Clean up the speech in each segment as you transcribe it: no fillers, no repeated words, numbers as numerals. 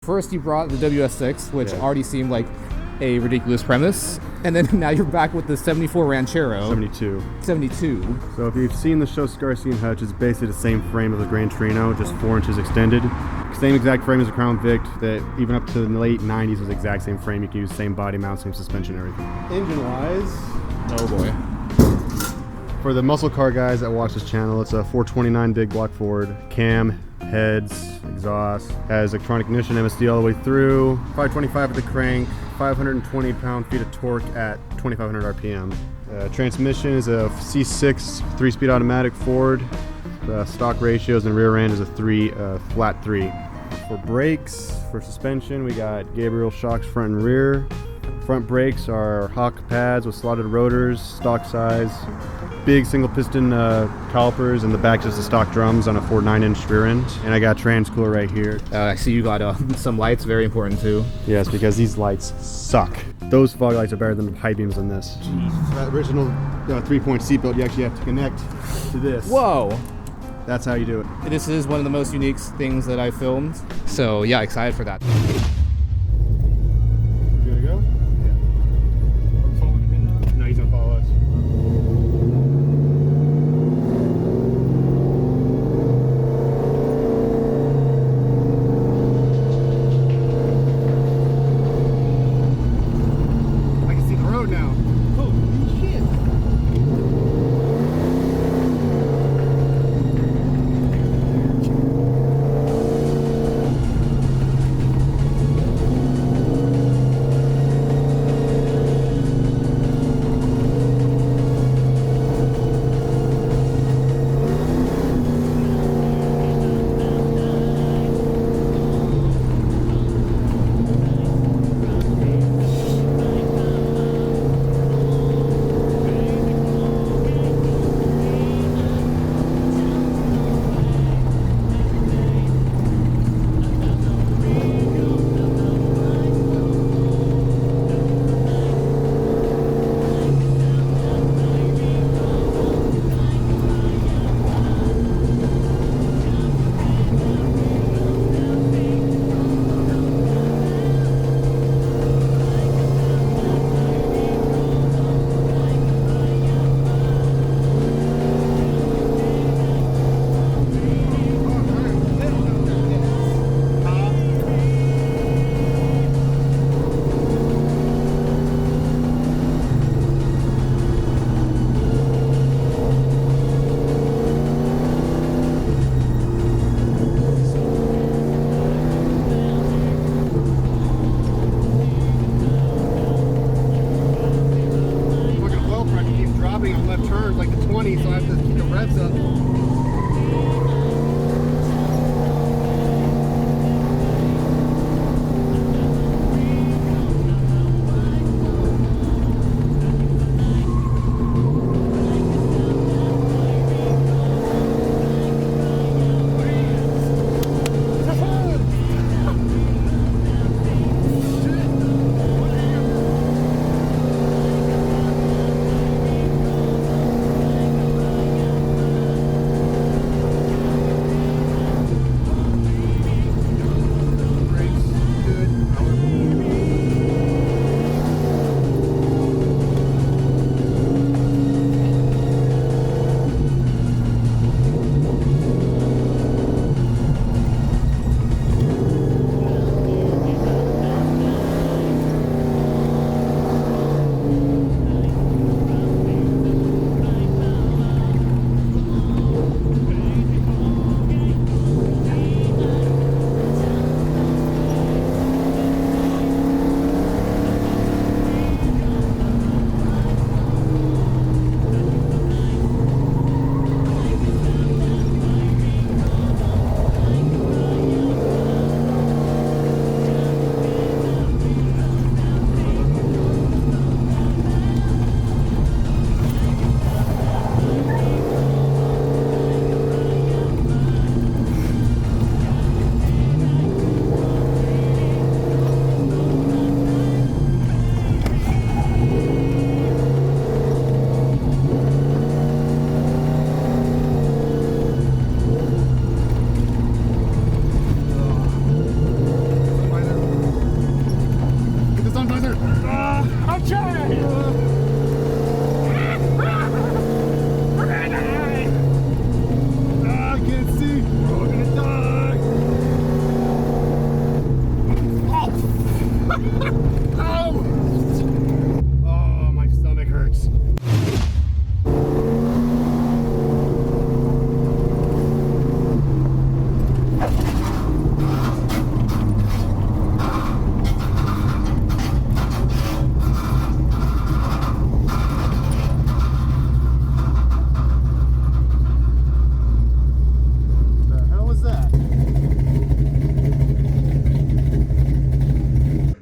first you brought the WS6, which already seemed like a ridiculous premise, and then now you're back with the 74 Ranchero. 72. 72. So if you've seen the show Starsky Hutch, it's basically the same frame as the Gran Torino, just 4 inches extended. Same exact frame as the Crown Vic, that even up to the late 90s was the exact same frame. You can use same body mount, same suspension, everything. Engine-wise, Oh boy. for the muscle car guys that watch this channel, it's a 429 big block Ford, cam, heads, exhaust, has electronic ignition, MSD all the way through, 525 at the crank, 520 pound-feet of torque at 2,500 RPM. Transmission is a C6 3-speed automatic Ford. The stock ratios and rear end is a flat 3. For brakes, for suspension, we got Gabriel shocks front and rear. Front brakes are Hawk pads with slotted rotors, stock size. Big single piston calipers, and the back just the stock drums on a Ford 9-inch rear end. And I got trans cooler right here. I see you got some lights, very important too. Yes, because these lights suck. Those fog lights are better than the high beams on this. Jeez. That original 3-point seatbelt, you actually have to connect to this. Whoa! That's how you do it. This is one of the most unique things that I filmed. So yeah, excited for that. Good to go? Yeah. No, he's gonna follow us. I can see the road now. Holy shit.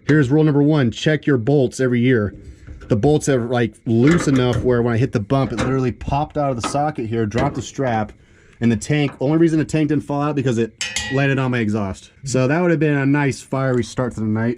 Here's rule number 1, check your bolts every year. The bolts are like loose enough where when I hit the bump, it literally popped out of the socket here, dropped the strap, and the tank, only reason the tank didn't fall out because it landed on my exhaust. So that would have been a nice fiery start to the night.